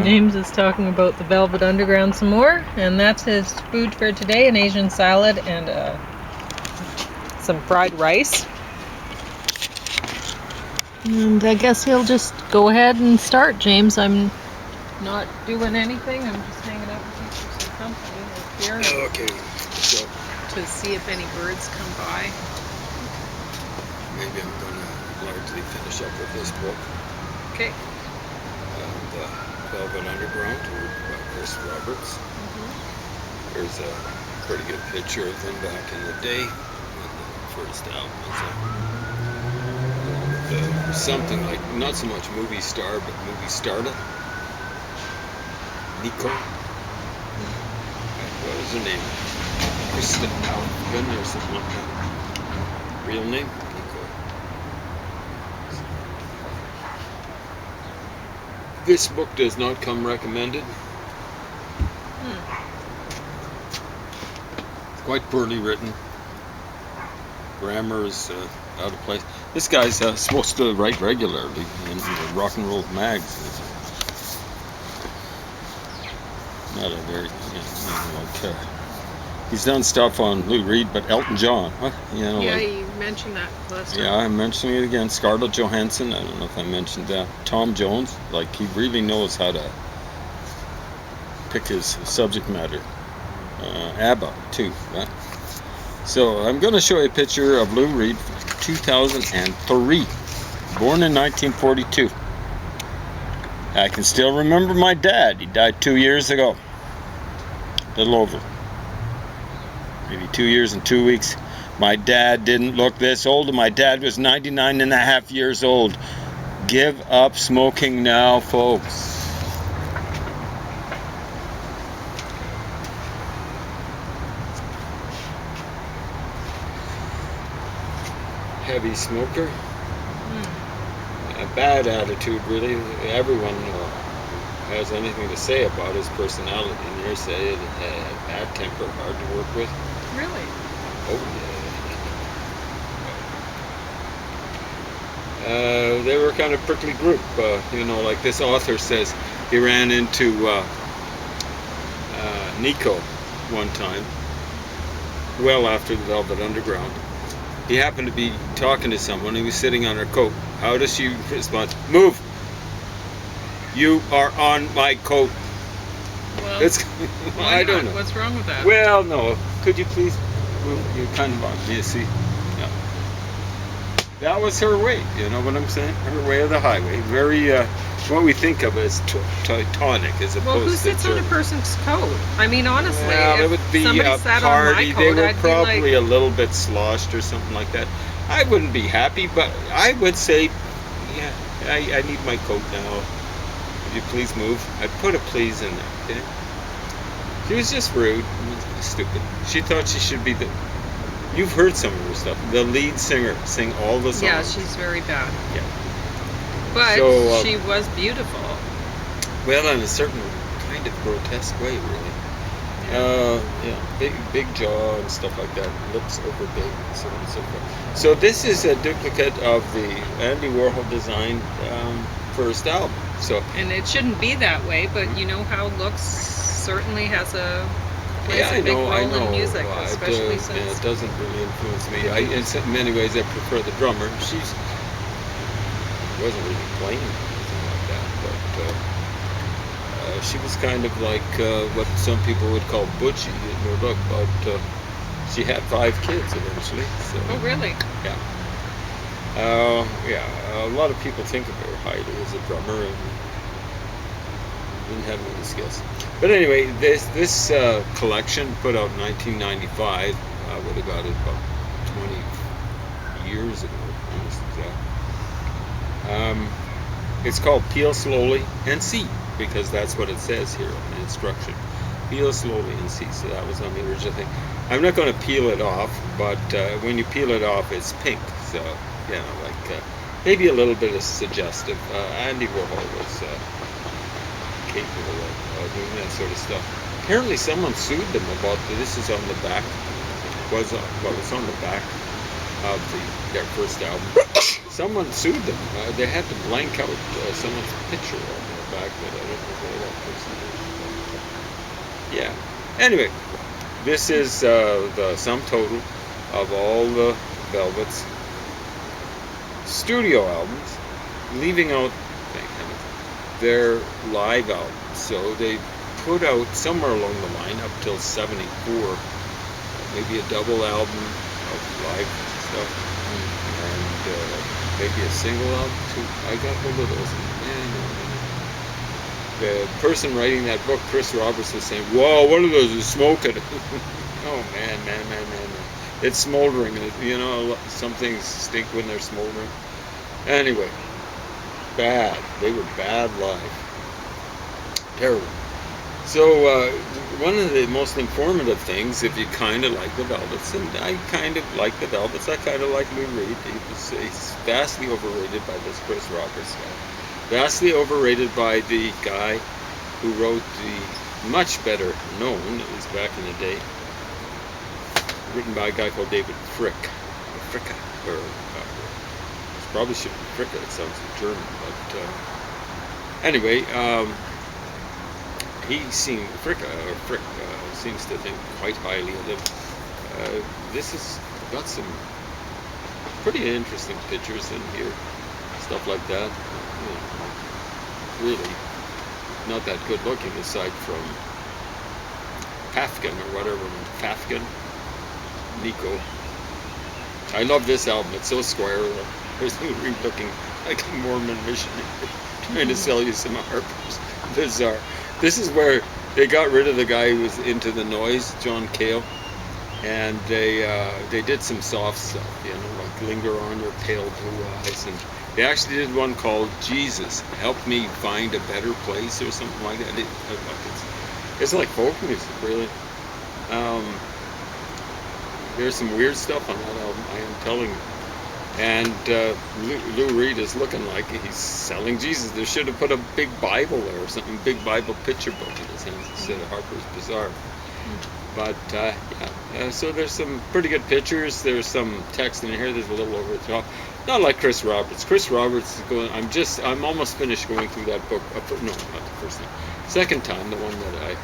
James is talking about the Velvet Underground some more, and that's his food for today, an Asian salad and some fried rice. And I guess he'll just go ahead and start, James. I'm not doing anything. I'm just hanging out with you for some company here. Okay, so To see if any birds come by. maybe I'm going to largely finish up with this book. Okay. The Velvet Underground by Chris Roberts. There's a pretty good picture of them back in the day when the first album was along with something like, not so much movie star, but movie starlet. Nico. What was her name? Krista Alvin or something like that. Real name? Nico. This book does not come recommended. It's quite poorly written. Grammar is out of place. This guy's supposed to write regularly in the rock and roll mags. Not a very, he's done stuff on Lou Reed, but Elton John, Yeah, like, you mentioned that last time. yeah, I'm mentioning it again. Scarlett Johansson, I don't know if I mentioned that. Tom Jones, like, he really knows how to pick his subject matter. ABBA, too, right? So, I'm going to show you a picture of Lou Reed from 2003, born in 1942. I can still remember my dad. He died 2 years ago. A little over. Maybe 2 years and 2 weeks. My dad didn't look this old. My dad was 99 and a half years old. Give up smoking now, folks. Heavy smoker. A bad attitude, really. Everyone has anything to say about his personality, and they say it bad temper, hard to work with. Really? Oh yeah. They were kind of prickly group, like this author says, he ran into Nico one time, well after the Velvet Underground. He happened to be talking to someone. He was sitting on her coat. How does she respond? Move! You are on my coat. Well, I don't know. What's wrong with that? Well, no. Could you please move? You kind of on me, see? Yeah. That was her way. You know what I'm saying? Her way of the highway. Very, what we think of as Teutonic, as opposed to. Well, who sits on a person's coat? I mean, honestly, well, it would be a sat party. On my coat, they were I'd probably be like, a little bit sloshed or something like that. I wouldn't be happy, but I would say, yeah, I need my coat now. Would you please move? I put a please in there. Okay? She was just rude, stupid. She thought she should be the. You've heard some of her stuff. The lead singer sing all the songs. Yeah, she's very bad. Yeah. But So, she was beautiful. Well, in a certain kind of grotesque way, really. Big jaw and stuff like that. Lips over big, and so on and so forth. So this is a duplicate of the Andy Warhol designed first album. So. And it shouldn't be that way, but you know how looks certainly has plays a big role in music, especially since. Yeah, it doesn't really influence me. In many ways, I prefer the drummer. She wasn't really playing or anything like that, but she was kind of like what some people would call butchy in her look, but she had 5 kids eventually. So. Oh, really? Yeah. A lot of people think of her highly as a drummer and didn't have any skills. But anyway, this collection, put out in 1995, I would have got it about 20 years ago, almost exactly. It's called Peel Slowly and See, because that's what it says here on the instruction. Peel slowly and see. So that was on the original thing. I'm not going to peel it off, but when you peel it off, it's pink. So, maybe a little bit of suggestive. Andy Warhol was capable of doing that sort of stuff. Apparently someone sued them about this is on the back. It's on the back of their first album. Someone sued them. They had to blank out someone's picture on their back back, but I don't know where that person is. Yeah. Anyway, this is the sum total of all the Velvet's studio albums, leaving out their live albums. So they put out somewhere along the line up till '74, maybe a double album of live stuff, and maybe a single album too. I got hold of those. The person writing that book, Chris Roberts, was saying, "Whoa, what are those? It's smoking." Oh man. It's smoldering. You know, some things stink when they're smoldering. Anyway, bad. They were bad live. Terrible. So one of the most informative things, if you kind of like the Velvets, and I kind of like the Velvets, I kind of like Lou Reed. He's vastly overrated by this Chris Roberts guy. Vastly overrated by the guy who wrote the much better known, at least back in the day, written by a guy called David Fricke. Probably should be Fricke, it sounds like German, but anyway, Fricke seems to think quite highly of them. This has got some pretty interesting pictures in here, stuff like that. Really not that good looking, aside from Pafkin or whatever, Pafkin, Nico. I love this album. It's so square. There's Lou Reed looking like a Mormon missionary trying to sell you some harpers. Bizarre. This is where they got rid of the guy who was into the noise, John Cale, and they did some soft stuff, you know, like Linger On Your Pale Blue Eyes, and they actually did one called Jesus, Help Me Find a Better Place or something like that. It's like folk music, really. There's some weird stuff on that album, I am telling you. And Lou Reed is looking like he's selling Jesus. They should have put a big Bible there or something, big Bible picture book in his hands instead of Harper's Bazaar. But yeah, so there's some pretty good pictures. There's some text in here that's a little over the top. Not like Chris Roberts. Chris Roberts is going. I'm almost finished going through that book. No, not the first time. Second time, the one that I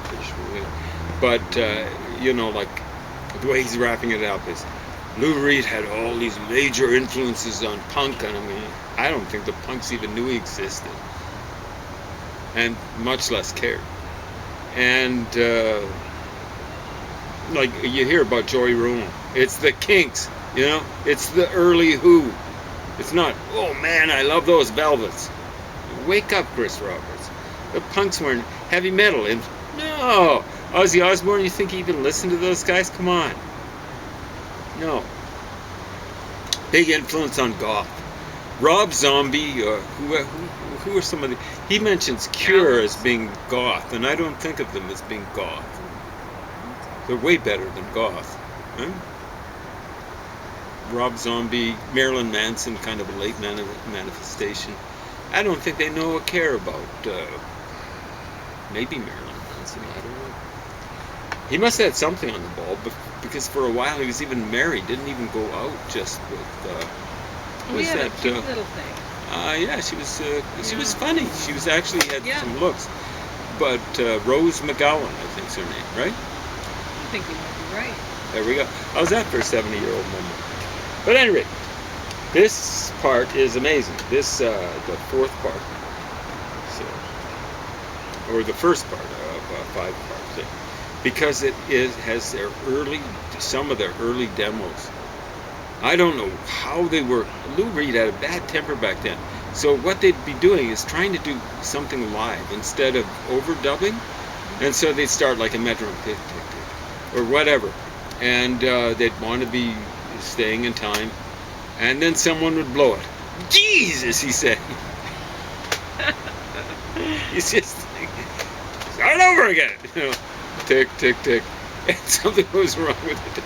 finished reading. But you know, like the way he's wrapping it up is, Lou Reed had all these major influences on punk, and I don't think the punks even knew he existed, and much less cared. And like you hear about Joey Ramone, it's the Kinks, you know, it's the early Who. It's not, oh man, I love those Velvets. Wake up, Chris Roberts. The punks weren't heavy metal. And no, Ozzy Osbourne. You think he even listened to those guys? Come on. No. Big influence on goth. Rob Zombie, who are some of the... He mentions Cure as being goth, and I don't think of them as being goth. They're way better than goth. Huh? Rob Zombie, Marilyn Manson, kind of a late manifestation. I don't think they know or care about... maybe Marilyn Manson, I don't know. He must have had something on the ball, but because for a while he was even married, didn't even go out just with... we had a cute little thing. Yeah, she was funny. She was actually had some looks. But Rose McGowan, I think's her name, right? I think you might be right. There we go. How's that for a 70-year-old woman? But anyway, this part is amazing. This, the fourth part, or the first part of a 5-part thing, because it has some of their early demos. I don't know how they were. Lou Reed had a bad temper back then. So what they'd be doing is trying to do something live instead of overdubbing. And so they'd start like a metronome, tick, tick, tick, or whatever. And they'd want to be staying in time. And then someone would blow it. Jesus, he said. He's just start over again. You know, tick, tick, tick. And something was wrong with it.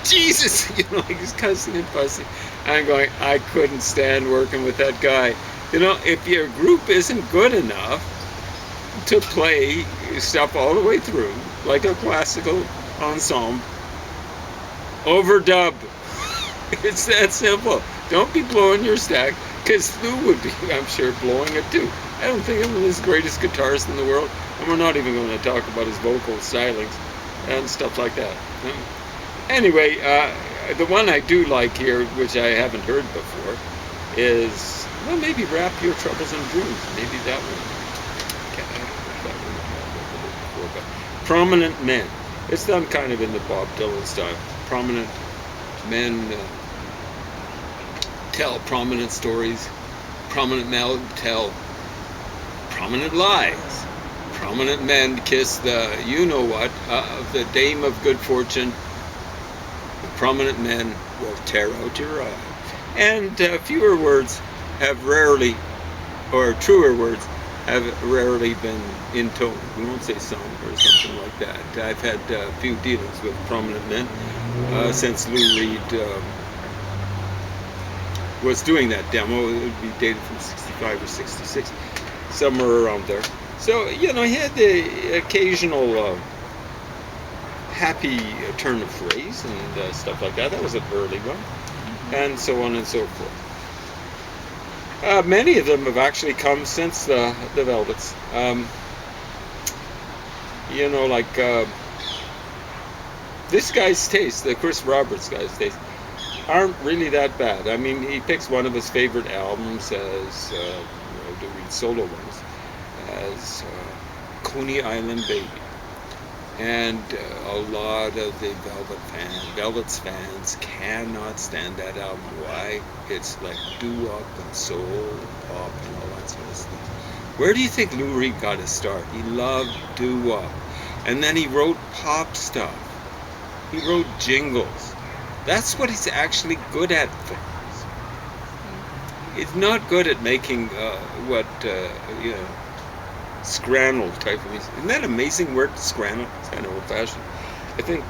Jesus, you know, like he's cussing and fussing. I'm going, I couldn't stand working with that guy. You know, if your group isn't good enough to play stuff all the way through, like a classical ensemble, overdub. It's that simple. Don't be blowing your stack, because Lou would be, I'm sure, blowing it too. I don't think I'm his greatest guitarist in the world, and we're not even going to talk about his vocal stylings and stuff like that. Anyway, the one I do like here, which I haven't heard before, is, well, maybe Wrap Your Troubles in Dreams. Maybe that one. I don't know if that one I've heard before, but Prominent Men. It's done kind of in the Bob Dylan style. Prominent men tell prominent stories. Prominent men tell prominent lies. Prominent men kiss the you-know-what of the dame of good fortune. The prominent men will tear out your eye. And fewer words have rarely, or truer words, have rarely been intoned. We won't say sung or something like that. I've had a few dealings with prominent men since Lou Reed was doing that demo. It would be dated from 65 or 66, somewhere around there. So, you know, he had the occasional happy turn of phrase and stuff like that. That was an early one, and so on and so forth. Many of them have actually come since the Velvets. You know, like this guy's taste, the Chris Roberts guy's taste, aren't really that bad. I mean, he picks one of his favorite albums as, to read solo ones, as Coney Island Baby. And a lot of the Velvets fans cannot stand that album. Why? It's like doo-wop and soul and pop and all that sort of stuff. Where do you think Lou Reed got his start? He loved doo-wop. And then he wrote pop stuff. He wrote jingles. That's what he's actually good at, folks. He's not good at making scrannel type of music. Isn't that amazing word, scrannel? It's kind of old-fashioned. I think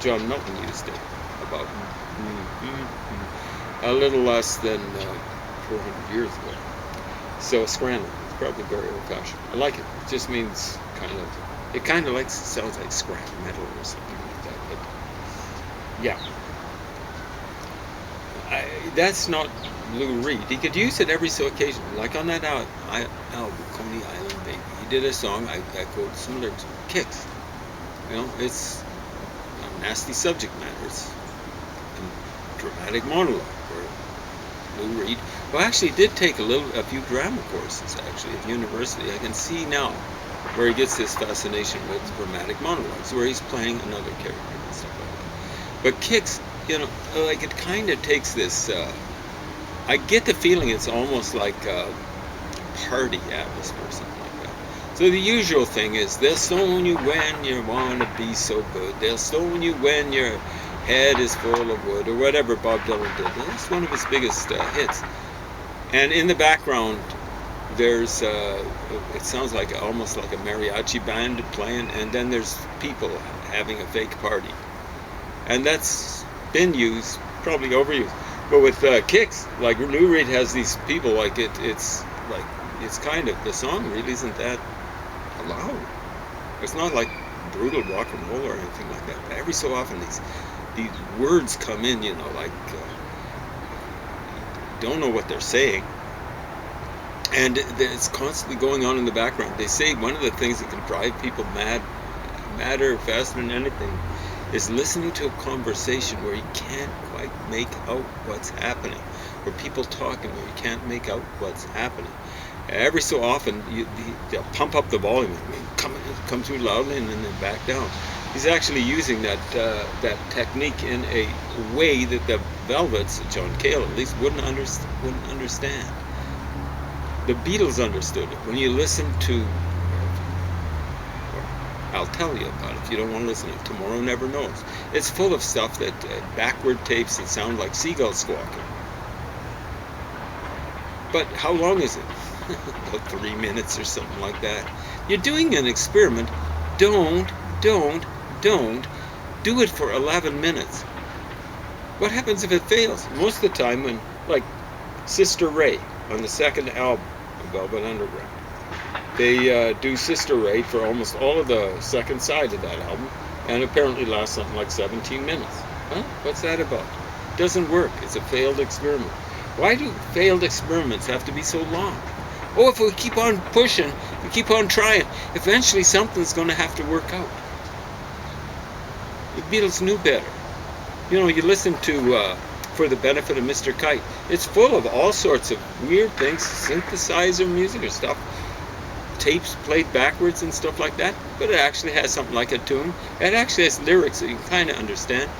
John Milton used it about a little less than 400 years ago. So scrannel is probably very old-fashioned. I like it. It just means sounds like scrap metal or something like that. But yeah, that's not Lou Reed. He could use it every so occasionally, like on that album, Coney Island Baby. He did a song, I quoted some lyrics, Kicks. You know, it's a nasty subject matter. It's a dramatic monologue for Lou Reed, who actually did take a few drama courses, actually, at university. I can see now where he gets this fascination with dramatic monologues, where he's playing another character and stuff like that. But Kicks, you know, like it kind of takes this, I get the feeling it's almost like a party atmosphere or something like that. So the usual thing is, they'll stone you when you want to be so good. They'll stone you when your head is full of wood, or whatever Bob Dylan did. That's one of his biggest hits. And in the background, there's, it sounds like almost like a mariachi band playing, and then there's people having a fake party. And that's been used, probably overused. But with Kicks, like Lou Reed has these people, like it's kind of, the song really isn't that loud. It's not like brutal rock and roll or anything like that. But every so often these words come in, you know, like don't know what they're saying. And it's constantly going on in the background. They say one of the things that can drive people madder, faster than anything, is listening to a conversation where you can't quite make out what's happening, or people talking where you can't make out what's happening. Every so often, they'll pump up the volume, come through loudly, and then back down. He's actually using that technique in a way that the Velvets, John Cale at least, wouldn't understand. The Beatles understood it. When you listen to, I'll tell you about it if you don't want to listen to it. Tomorrow Never Knows. It's full of stuff that backward tapes that sound like seagulls squawking. But how long is it? About 3 minutes or something like that. You're doing an experiment. Don't do it for 11 minutes. What happens if it fails? Most of the time, when, like Sister Ray on the second album of Velvet Underground, they do Sister Ray for almost all of the second side of that album, and apparently lasts something like 17 minutes. Huh? What's that about? Doesn't work. It's a failed experiment. Why do failed experiments have to be so long? Oh, if we keep on pushing, we keep on trying, eventually something's going to have to work out. The Beatles knew better. You know, you listen to For the Benefit of Mr. Kite. It's full of all sorts of weird things, synthesizer music or stuff, tapes played backwards and stuff like that, but it actually has something like a tune. It actually has lyrics that you can kind of understand,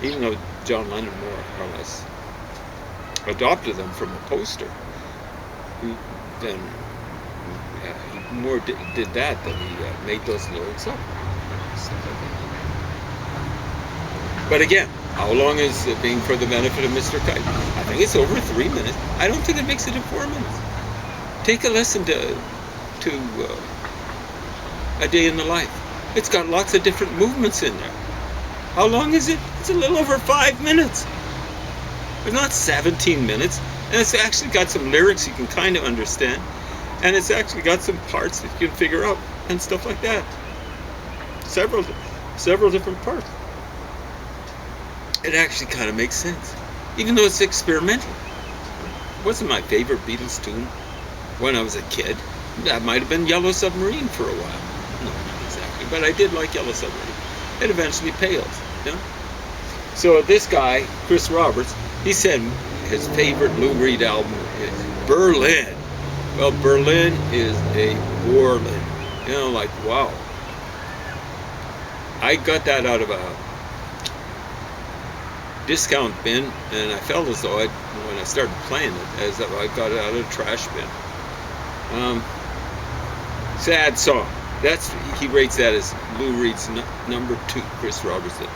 even though John Lennon more or less adopted them from a poster. He more did that than he made those lyrics up. But again, how long is it being For the Benefit of Mr. Kite? I think it's over 3 minutes. I don't think it makes it in 4 minutes. Take a listen to A Day in the Life. It's got lots of different movements in there. How long is it? It's a little over 5 minutes. It's not 17 minutes. And it's actually got some lyrics you can kind of understand. And it's actually got some parts that you can figure out and stuff like that. Several different parts. It actually kind of makes sense, even though it's experimental. It wasn't my favorite Beatles tune when I was a kid. That might have been Yellow Submarine for a while. No, not exactly, but I did like Yellow Submarine. It eventually paled, you know? So this guy, Chris Roberts, he said his favorite Lou Reed album is Berlin. Well, Berlin is a Borlin. You know, like, wow. I got that out of a discount bin, and I felt as though when I started playing it, as though I got it out of a trash bin. Sad song. He rates that as Lou Reed's number 2. Chris Roberts said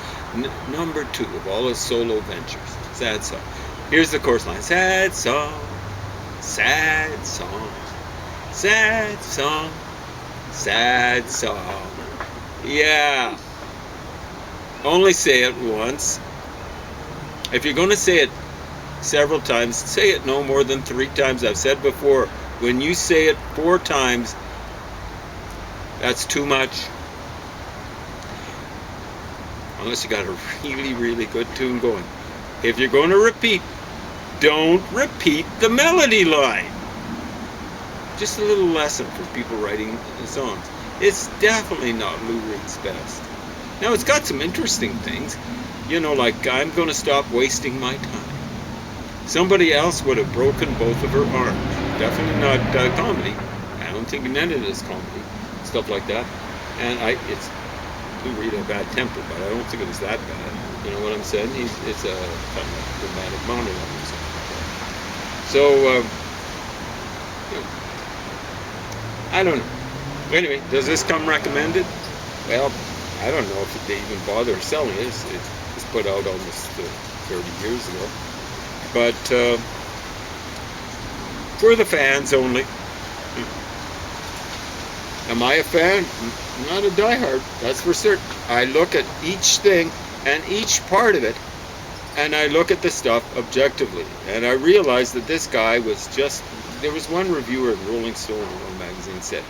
number 2 of all his solo ventures. Sad song. Here's the chorus line: sad song, sad song, sad song, sad song. Yeah. Only say it once. If you're going to say it several times, say it no more than 3 times. I've said before, when you say it 4 times, that's too much. Unless you got a really, really good tune going. If you're going to repeat, don't repeat the melody line. Just a little lesson for people writing songs. It's definitely not Lou Reed's best. Now, it's got some interesting things. You know, like, I'm going to stop wasting my time. Somebody else would have broken both of her arms. Definitely not comedy. I don't think he meant it as comedy. Stuff like that. And it's Lou Reed had a bad temper, but I don't think it was that bad. You know what I'm saying? It's a kind of dramatic monologue or something like that. So, you know, I don't know. Anyway, does this come recommended? Well, I don't know if they even bother selling it. It was put out almost 30 years ago. But for the fans only. Am I a fan? Not a diehard, that's for certain. I look at each thing and each part of it, and I look at the stuff objectively. And I realized that this guy was just... There was one reviewer in Rolling Stone or one magazine said,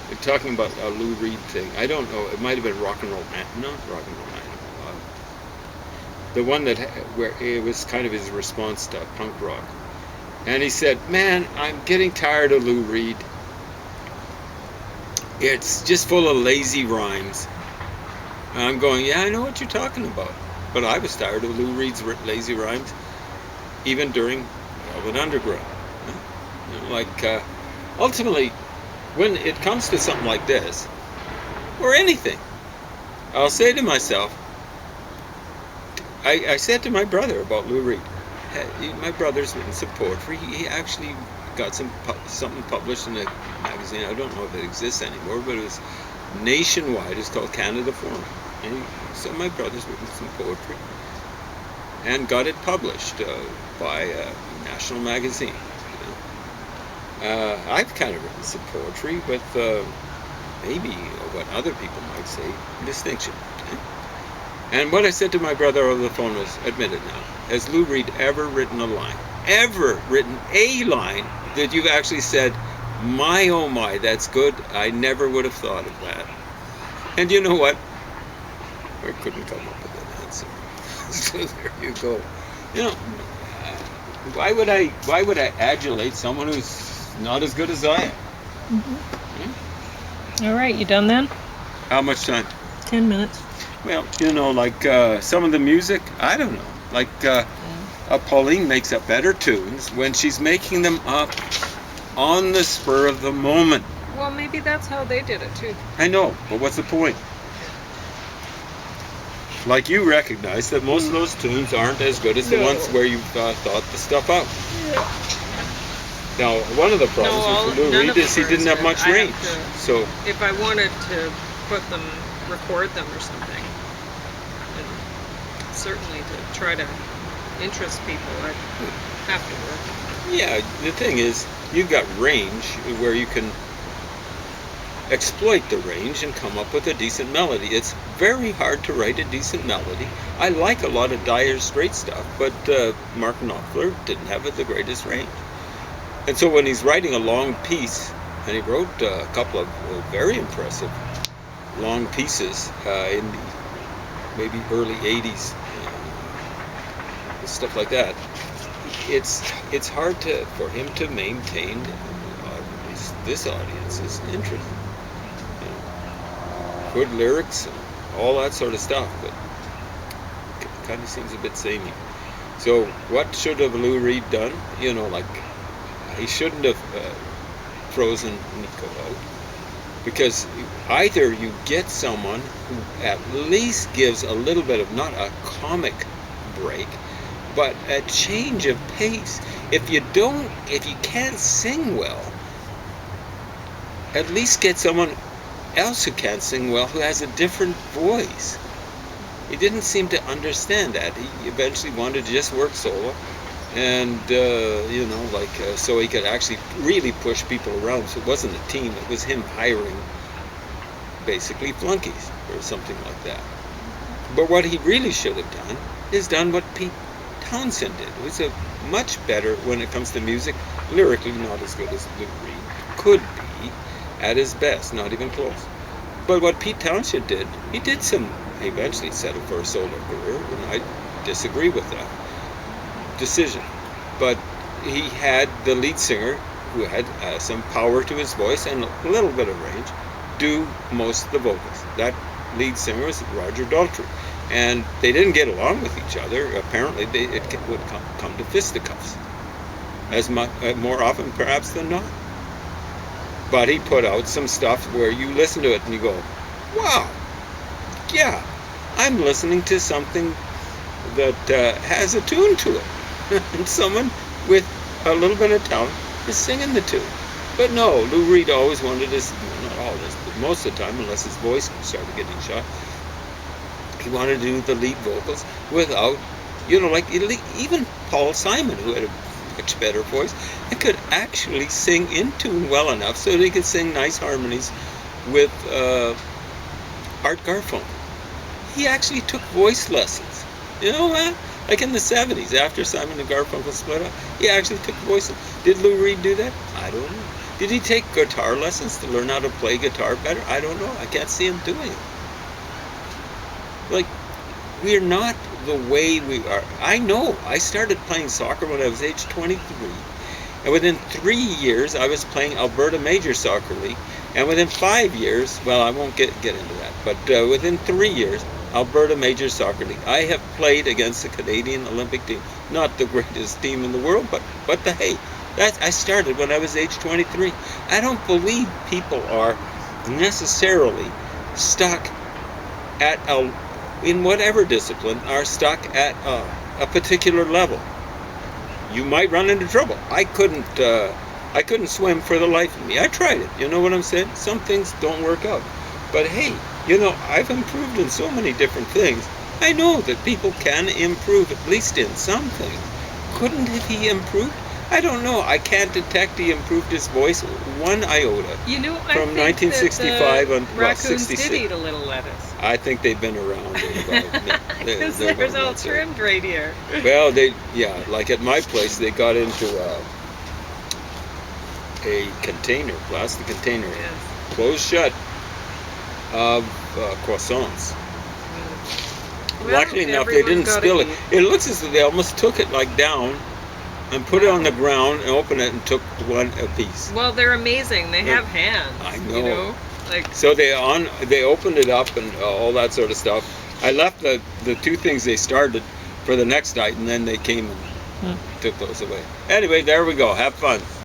they're talking about a Lou Reed thing. I don't know, it might have been Rock and Roll Man. Not Rock and Roll Man. The one that where it was kind of his response to punk rock. And he said, man, I'm getting tired of Lou Reed. It's just full of lazy rhymes. And I'm going, yeah, I know what you're talking about. But I was tired of Lou Reed's lazy rhymes, even during Velvet Underground. You know, like, ultimately, when it comes to something like this, or anything, I'll say to myself, I said to my brother about Lou Reed, hey, my brother's written some poetry. He actually got something published in a magazine. I don't know if it exists anymore, but it was nationwide. It's called Canada Forum. And so my brother's written some poetry and got it published by a national magazine. You know? I've kind of written some poetry with maybe what other people might say distinction. And what I said to my brother over the phone was, admit it now, has Lou Reed ever written a line that you've actually said, my oh my, that's good, I never would have thought of that? And you know what? I couldn't come up with an answer. So there you go. You know, why would I adulate someone who's not as good as I am? All right, you done then? How much time? 10 minutes. Well, like some of the music, I don't know. Like Pauline makes up better tunes when she's making them up on the spur of the moment. Well, maybe that's how they did it too. I know, but what's the point? Like you recognize that most of those tunes aren't as good as the ones where you thought the stuff out. Now, one of the problems with Lou Reed is he didn't have much range. So if I wanted to record them or something, and certainly to try to interest people, I'd have to work. yeah, the thing is, you've got range where you can exploit the range and come up with a decent melody. It's very hard to write a decent melody. I like a lot of Dire Straits stuff, but Mark Knopfler didn't have the greatest range. And so when he's writing a long piece, and he wrote a couple of very impressive long pieces in the maybe early 80s, stuff like that, it's hard for him to maintain this audience's interest. Good lyrics and all that sort of stuff, but it kind of seems a bit samey. So what should have Lou Reed done? Like he shouldn't have frozen Nico out, because either you get someone who at least gives a little bit of, not a comic break, but a change of pace. If you can't sing well, at least get someone else who can't sing well, who has a different voice. He didn't seem to understand that. He eventually wanted to just work solo, and so he could actually really push people around. So it wasn't a team, it was him hiring basically flunkies or something like that. But what he really should have done is done what Pete Townshend did. It was a much better, when it comes to music, lyrically not as good as Lou Reed could be at his best, not even close. But what Pete Townshend did, he eventually settled for a solo career, and I disagree with that decision. But he had the lead singer, who had some power to his voice and a little bit of range, do most of the vocals. That lead singer was Roger Daltrey. And they didn't get along with each other. Apparently, it would come to fisticuffs, more often perhaps than not. But he put out some stuff where you listen to it and you go, wow, yeah, I'm listening to something that has a tune to it. And someone with a little bit of talent is singing the tune. But no, Lou Reed always wanted this, not always, but most of the time, unless his voice started getting shot, he wanted to do the lead vocals without, like even Paul Simon, who had a much better voice, and could actually sing in tune well enough so that he could sing nice harmonies with Art Garfunkel. He actually took voice lessons. You know what? Like in the 70s, after Simon and Garfunkel split up, he actually took voice lessons. Did Lou Reed do that? I don't know. Did he take guitar lessons to learn how to play guitar better? I don't know. I can't see him doing it. Like, we're not the way we are. I know. I started playing soccer when I was age 23. And within 3 years, I was playing Alberta Major Soccer League. And within 5 years, well, I won't get into that, but within 3 years, Alberta Major Soccer League, I have played against the Canadian Olympic team. Not the greatest team in the world, but hey, I started when I was age 23. I don't believe people are necessarily stuck at in whatever discipline, are stuck at a particular level. You might run into trouble. I couldn't swim for the life of me. I tried it. You know what I'm saying? Some things don't work out. But hey, I've improved in so many different things. I know that people can improve, at least in some things. Couldn't he improve? I don't know. I can't detect he improved his voice one iota. From 1965 on raccoons 66. did eat a little lettuce. I think they've been around. Because they're all trimmed right here. Well, like at my place, they got into a container, plastic container, closed shut, of croissants. Well, luckily enough, they didn't spill it. It looks as though they almost took it like down and put it on the ground and opened it and took one apiece. Well, they're amazing. They Yeah. have hands. I You know. know, like So they opened it up and all that sort of stuff. I left the two things they started for the next night, and then they came and took those away. Anyway, there we go. Have fun.